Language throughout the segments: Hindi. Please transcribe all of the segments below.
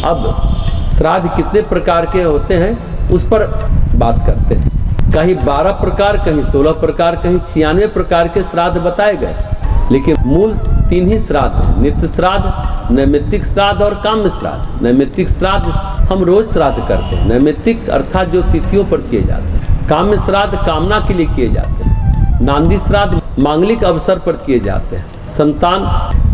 अब श्राद्ध कितने प्रकार के होते हैं उस पर बात करते हैं। कहीं 12 प्रकार, कहीं 16 प्रकार, कहीं 96 प्रकार के श्राद्ध बताए गए, लेकिन मूल 3 ही श्राद्ध हैं, नित्य श्राद्ध, नैमित्तिक श्राद्ध और काम्य श्राद्ध। नैमित्तिक श्राद्ध हम रोज श्राद्ध करते हैं, नैमित्तिक अर्थात जो तिथियों पर किए जाते हैं। काम्य श्राद्ध कामना के लिए किए जाते हैं। नांदी श्राद्ध मांगलिक अवसर पर किए जाते हैं, संतान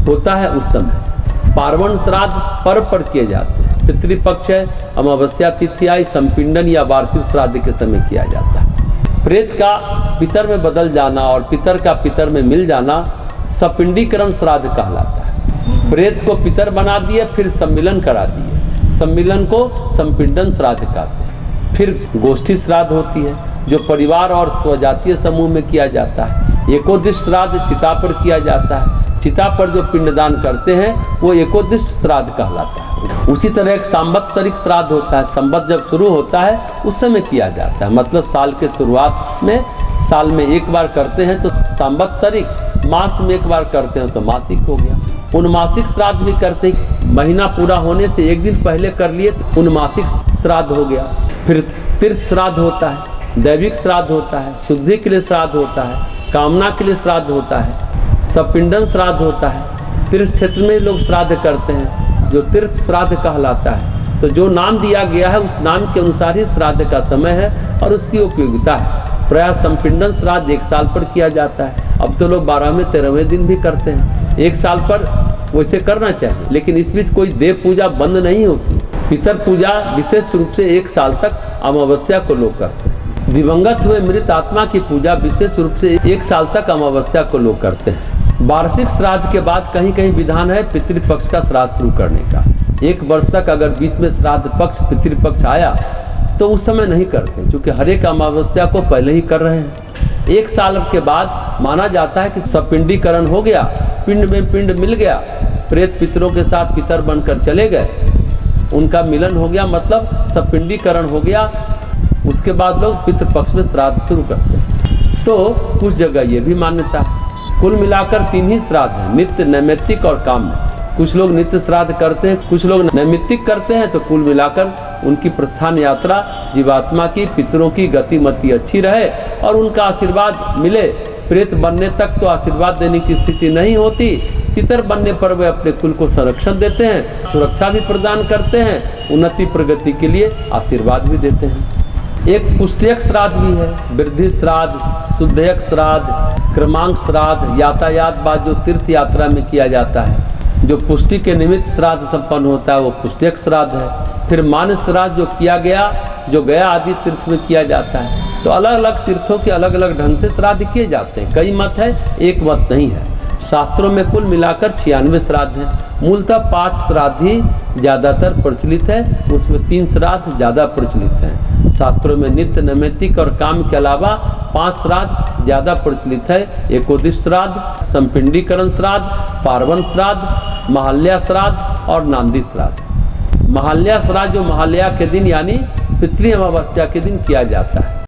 होता है उस समय। पार्वण श्राद्ध पर्व पर किए जाते हैं। पितृपक्ष है, अमावस्या तिथि आई, संपिंडन या वार्षिक श्राद्ध के समय किया जाता है। प्रेत का पितर में बदल जाना और पितर का पितर में मिल जाना सपिंडीकरण श्राद्ध कहलाता है। प्रेत को पितर बना दिए, फिर सम्मिलन करा दिए, सम्मिलन को संपिंडन श्राद्ध कहते हैं। फिर गोष्ठी श्राद्ध होती है जो परिवार और स्वजातीय समूह में किया जाता है। एकोदिष्ट श्राद्ध चिता पर किया जाता है। चिता पर जो पिंडदान करते हैं वो एकोदिष्ट श्राद्ध कहलाता है। उसी तरह एक सांवत्सरिक श्राद्ध होता है। संवत जब शुरू होता है उस समय किया जाता है, मतलब साल के शुरुआत में, साल में एक बार करते हैं तो सांवत्सरिक, मास में एक बार करते हैं तो मासिक हो गया। उनमासिक श्राद्ध भी करते हैं, महीना पूरा होने से एक दिन पहले कर लिए तो उनमासिक श्राद्ध हो गया। फिर तीर्थ श्राद्ध होता है, दैविक श्राद्ध होता है, शुद्धि के लिए श्राद्ध होता है, कामना के लिए श्राद्ध होता है, सपिंडन श्राद्ध होता है। तीर्थ क्षेत्र में लोग श्राद्ध करते हैं जो तीर्थ श्राद्ध कहलाता है। तो जो नाम दिया गया है उस नाम के अनुसार ही श्राद्ध का समय है और उसकी उपयोगिता है। प्रायः संपिंडन श्राद्ध 1 साल पर किया जाता है। अब तो लोग 12वें 13वें दिन भी करते हैं। 1 साल पर वैसे करना चाहिए, लेकिन इस बीच कोई देव पूजा बंद नहीं होती। पितर पूजा विशेष रूप से 1 साल तक अमावस्या को लोग करते हैं। दिवंगत हुए मृत आत्मा की पूजा विशेष रूप से 1 साल तक अमावस्या को लोग करते हैं। वार्षिक श्राद्ध के बाद कहीं कहीं विधान है पितृपक्ष का श्राद्ध शुरू करने का। 1 वर्ष तक अगर बीच में श्राद्ध पक्ष पितृपक्ष आया तो उस समय नहीं करते, क्योंकि हर एक अमावस्या को पहले ही कर रहे हैं। 1 साल के बाद माना जाता है कि सपिंडीकरण हो गया, पिंड में पिंड मिल गया, प्रेत पितरों के साथ पितर बनकर चले गए, उनका मिलन हो गया, मतलब सपिंडीकरण हो गया। उसके बाद लोग पितृपक्ष में श्राद्ध शुरू करते हैं। तो कुछ जगह ये भी मान्यता है। कुल मिलाकर 3 ही श्राद्ध हैं, नित्य, नैमित्तिक और काम्य। कुछ लोग नित्य श्राद्ध करते हैं, कुछ लोग नैमित्तिक करते हैं। तो कुल मिलाकर उनकी प्रस्थान यात्रा जीवात्मा की, पितरों की गतिमति अच्छी रहे और उनका आशीर्वाद मिले। प्रेत बनने तक तो आशीर्वाद देने की स्थिति नहीं होती, पितर बनने पर वे अपने कुल को संरक्षण देते हैं, सुरक्षा भी प्रदान करते हैं, उन्नति प्रगति के लिए आशीर्वाद भी देते हैं। एक पुष्टयक श्राद्ध भी है, वृद्धि श्राद्ध, शुद्धयक श्राद्ध, क्रमांक श्राद्ध, यातायात बाद जो तीर्थ यात्रा में किया जाता है, जो पुष्टि के निमित्त श्राद्ध संपन्न होता है वो पुष्टयक श्राद्ध है। फिर मान श्राद्ध जो किया गया, जो गया आदि तीर्थ में किया जाता है। तो अलग अलग तीर्थों के अलग अलग ढंग से श्राद्ध किए जाते हैं। कई मत है, एक मत नहीं है। शास्त्रों में कुल मिलाकर 96 श्राद्ध हैं। मूलतः 5 श्राद्ध ही ज़्यादातर प्रचलित है, उसमें 3 श्राद्ध ज़्यादा प्रचलित हैं। शास्त्रों में नित्य, नैमित्तिक और काम के अलावा 5 श्राद्ध ज़्यादा प्रचलित है। एकोदिश श्राद्ध, संपिंडीकरण श्राद्ध, पार्वण श्राद्ध, महाल्या श्राद्ध और नांदी श्राद्ध। महाल्या श्राद्ध जो महाल्या के दिन यानी पितृ अमावस्या के दिन किया जाता है।